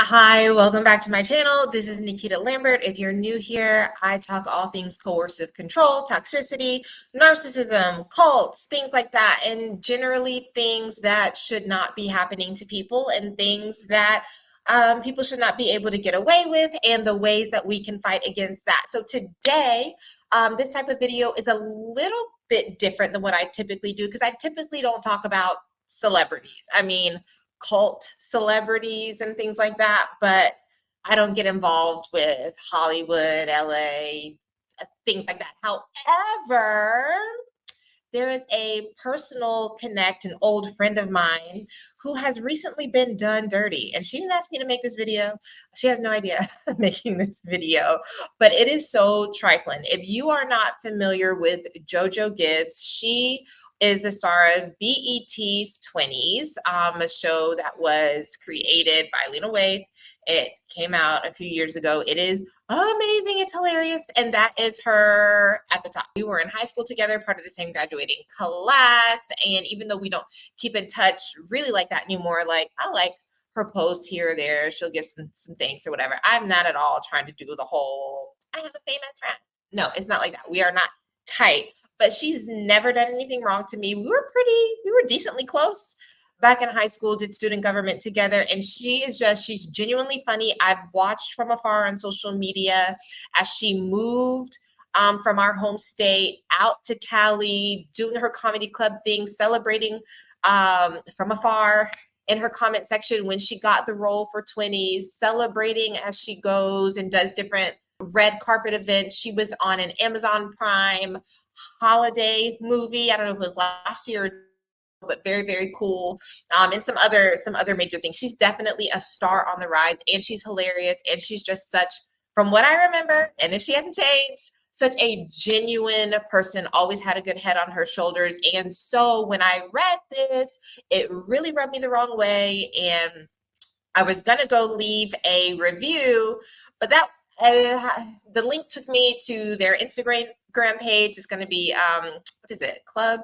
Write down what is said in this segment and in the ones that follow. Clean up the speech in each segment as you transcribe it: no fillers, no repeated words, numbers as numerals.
Hi, welcome back to my channel. This is Nikita Lambert. If you're new here, I talk all things coercive control, toxicity, narcissism, cults, things like that, and generally things that should not be happening to people and things that people should not be able to get away with and the ways that we can fight against that. So today, this type of video is a little bit different than what I typically do because I typically don't talk about celebrities. I mean, cult celebrities and things like that, but I don't get involved with Hollywood, LA, things like that. However, there is a personal connect, an old friend of mine who has recently been done dirty. And she didn't ask me to make this video. She has no idea I'm making this video, but it is so trifling. If you are not familiar with JoJo Gibbs, she is the star of BET's Twenties, a show that was created by Lena Waithe. It came out a few years ago. It is amazing. It's hilarious. And that is her at the top. We were in high school together, part of the same graduating class. And even though we don't keep in touch really like that anymore, like I like her posts here or there. She'll give some thanks or whatever. I'm not at all trying to do the whole, I have a famous friend. No, it's not like that. We are not tight, but she's never done anything wrong to me. We were decently close back in high school, did student government together, and she's genuinely funny. I've watched from afar on social media as she moved from our home state out to Cali, doing her comedy club thing, celebrating from afar in her comment section when she got the role for Twenties, celebrating as she goes and does different red carpet events. She was on an Amazon Prime holiday movie. I don't know if it was last year, but very, very cool. And some other major things. She's definitely a star on the rise, and she's hilarious, and she's just such, from what I remember, and if she hasn't changed, such a genuine person, always had a good head on her shoulders. And so when I read this, it really rubbed me the wrong way, and I was gonna go leave a review, but that the link took me to their Instagram page. It's going to be what is it, Club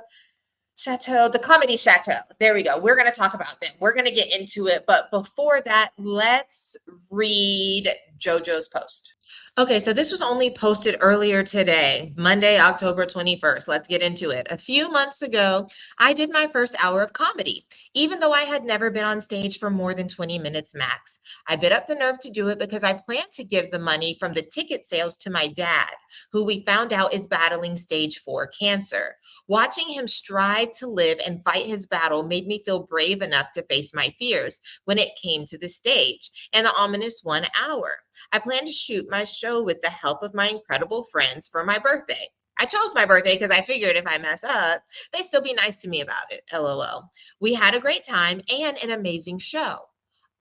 Chateau, the Comedy Chateau. There we go. We're going to talk about them. We're going to get into it, but before that, let's read JoJo's post. Okay, so this was only posted earlier today, Monday, October 21st. Let's get into it. A few months ago, I did my first hour of comedy, even though I had never been on stage for more than 20 minutes max. I bit up the nerve to do it because I planned to give the money from the ticket sales to my dad, who we found out is battling stage 4 cancer. Watching him strive to live and fight his battle made me feel brave enough to face my fears when it came to the stage and the ominous 1 hour. I plan to shoot my show with the help of my incredible friends for my birthday. I chose my birthday because I figured if I mess up, they'd still be nice to me about it, LOL. We had a great time and an amazing show.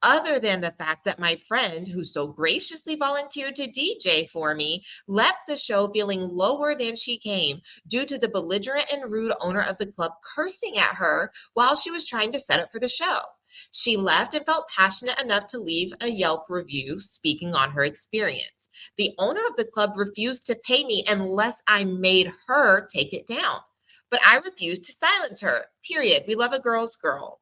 Other than the fact that my friend, who so graciously volunteered to DJ for me, left the show feeling lower than she came due to the belligerent and rude owner of the club cursing at her while she was trying to set up for the show. She left and felt passionate enough to leave a Yelp review speaking on her experience. The owner of the club refused to pay me unless I made her take it down. But I refused to silence her, period. We love a girl's girl.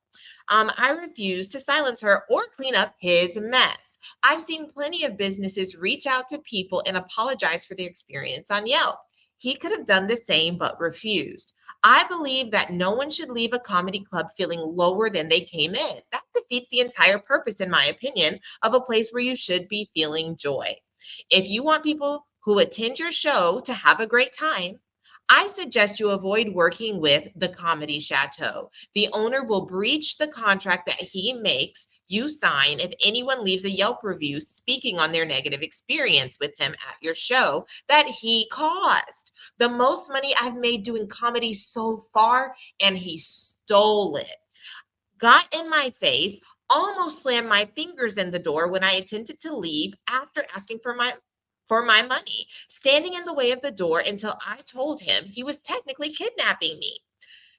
I refused to silence her or clean up his mess. I've seen plenty of businesses reach out to people and apologize for their experience on Yelp. He could have done the same but refused. I believe that no one should leave a comedy club feeling lower than they came in. That defeats the entire purpose, in my opinion, of a place where you should be feeling joy. If you want people who attend your show to have a great time, I suggest you avoid working with the Comedy Chateau. The owner will breach the contract that he makes you sign if anyone leaves a Yelp review speaking on their negative experience with him at your show that he caused. The most money I've made doing comedy so far, and he stole it. Got in my face, almost slammed my fingers in the door when I attempted to leave after asking for my money, standing in the way of the door until I told him he was technically kidnapping me.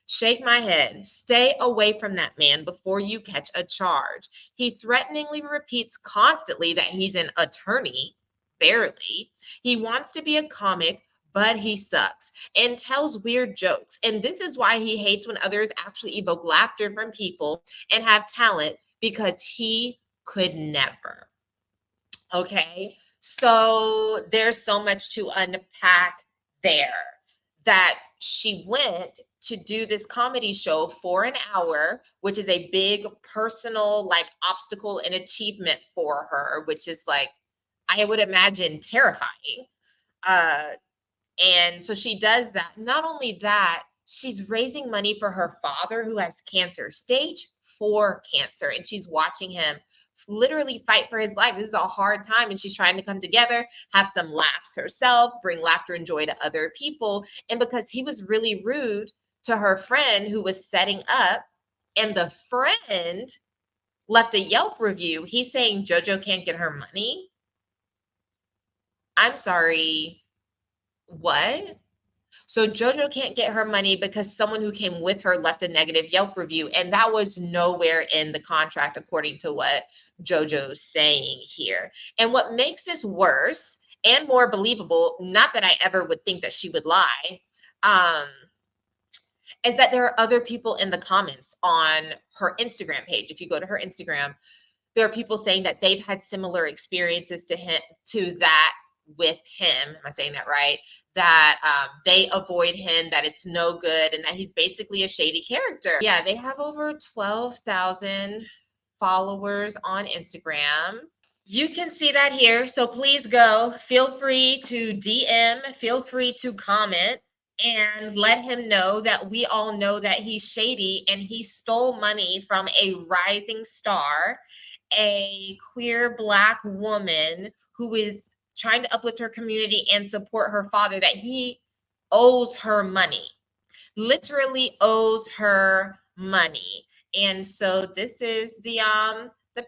Shake my head. Stay away from that man before you catch a charge. He threateningly repeats constantly that he's an attorney, barely. He wants to be a comic, but he sucks and tells weird jokes. And this is why he hates when others actually evoke laughter from people and have talent, because he could never. Okay, so there's so much to unpack there, that she went to do this comedy show for an hour, which is a big personal like obstacle and achievement for her, which is like, I would imagine, terrifying. Uh, and so she does that. Not only that, she's raising money for her father who has cancer, stage 4 cancer, and she's watching him literally fight for his life. This is a hard time, and she's trying to come together, have some laughs herself, bring laughter and joy to other people. And because he was really rude to her friend who was setting up, and the friend left a Yelp review, he's saying JoJo can't get her money. I'm sorry, what? So JoJo can't get her money because someone who came with her left a negative Yelp review, and that was nowhere in the contract, according to what JoJo's saying here. And what makes this worse and more believable, not that I ever would think that she would lie, um, is that there are other people in the comments on her Instagram page. If you go to her Instagram, there are people saying that they've had similar experiences to that with him. Am I saying that right? That they avoid him, that it's no good, and that he's basically a shady character. Yeah, they have over 12,000 followers on Instagram. You can see that here. So please go. Feel free to DM, feel free to comment, and let him know that we all know that he's shady and he stole money from a rising star, a queer Black woman who is trying to uplift her community and support her father, that he owes her money, literally owes her money. And so this is the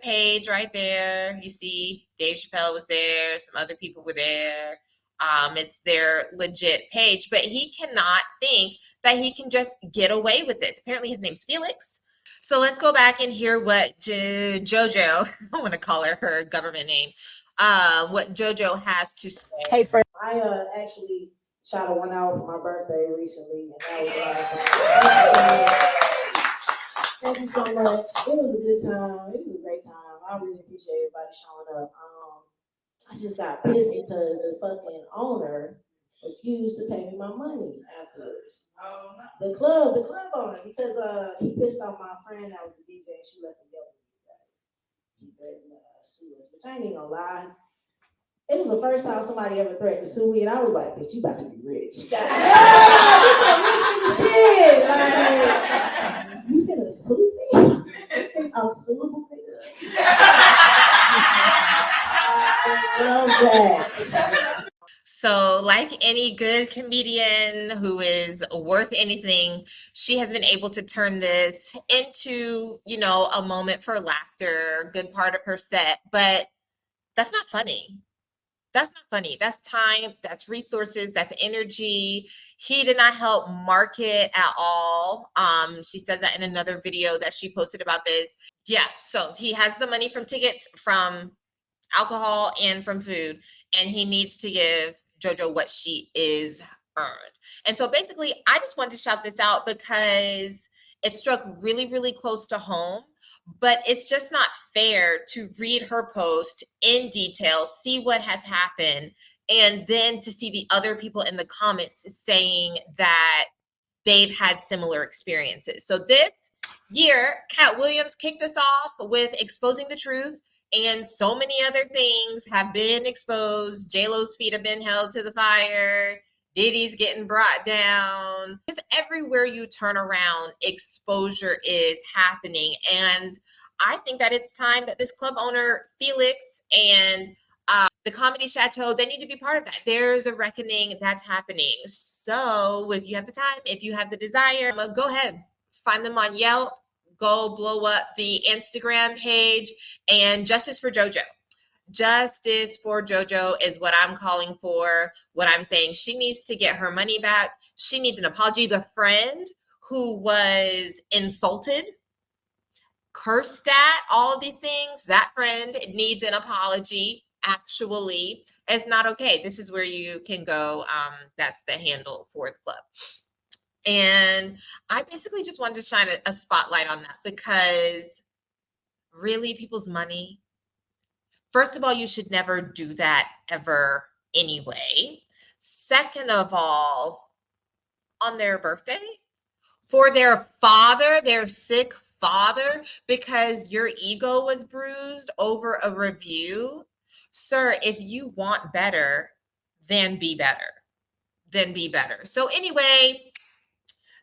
page right there. You see Dave Chappelle was there, some other people were there. It's their legit page, but he cannot think that he can just get away with this. Apparently his name's Felix. So let's go back and hear what JoJo, I want to call her government name, what JoJo has to say. Hey, friend. I actually shot a 1 hour for my birthday recently, and that was thank you so much. It was a good time. It was a great time. I really appreciate everybody showing up. I just got pissed because the fucking owner refused to pay me my money afterwards. The club owner, because he pissed off my friend that was the DJ, and she left him yelling at me. He threatened to sue us, which I ain't even gonna lie. It was the first time somebody ever threatened to sue me, and I was like, bitch, you about to be rich. Yeah, this some rich nigga shit. Like, you finna sue me? You think I'm suable, nigga? I love that. So, like any good comedian who is worth anything, she has been able to turn this into, a moment for laughter, good part of her set. But that's not funny. That's not funny. That's time, that's resources, that's energy. He did not help market at all. She said that in another video that she posted about this. Yeah, so he has the money from tickets, from alcohol, and from food, and he needs to give JoJo what she is earned. And so basically, I just wanted to shout this out because it struck really, really close to home. But it's just not fair to read her post in detail, see what has happened, and then to see the other people in the comments saying that they've had similar experiences. So this year, Cat Williams kicked us off with exposing the truth, and so many other things have been exposed. J-Lo's feet have been held to the fire. Diddy's getting brought down. Because everywhere you turn around, exposure is happening. And I think that it's time that this club owner, Felix, and the Comedy Chateau, they need to be part of that. There's a reckoning that's happening. So if you have the time, if you have the desire, go ahead. Find them on Yelp. Go blow up the Instagram page. And justice for JoJo. Justice for JoJo is what I'm calling for, what I'm saying. She needs to get her money back. She needs an apology. The friend who was insulted, cursed at, all of these things, that friend needs an apology. Actually, it's not okay. This is where you can go. That's the handle for the club. And I basically just wanted to shine a spotlight on that, because really, people's money First of all, you should never do that ever anyway. Second of all, on their birthday, for their father, their sick father, because your ego was bruised over a review. Sir, if you want better, then be better. Then be better. So anyway,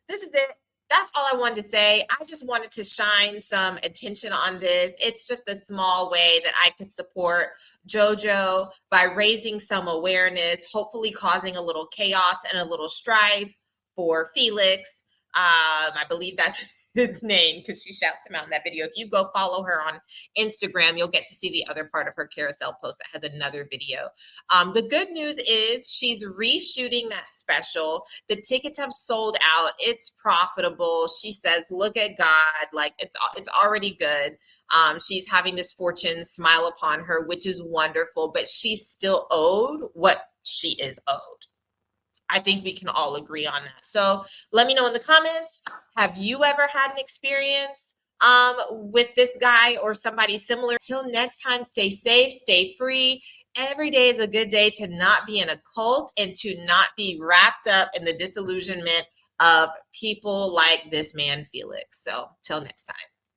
this is it. That's all I wanted to say. I just wanted to shine some attention on this. It's just a small way that I could support JoJo by raising some awareness, hopefully causing a little chaos and a little strife for Felix. I believe that's his name because she shouts him out in that video. If you go follow her on Instagram, you'll get to see the other part of her carousel post that has another video. The good news is she's reshooting that special. The tickets have sold out. It's profitable. She says, look at God. Like it's already good. She's having this fortune smile upon her, which is wonderful, but she's still owed what she is owed. I think we can all agree on that. So let me know in the comments, have you ever had an experience with this guy or somebody similar? Till next time, stay safe, stay free. Every day is a good day to not be in a cult and to not be wrapped up in the disillusionment of people like this man, Felix. So till next time.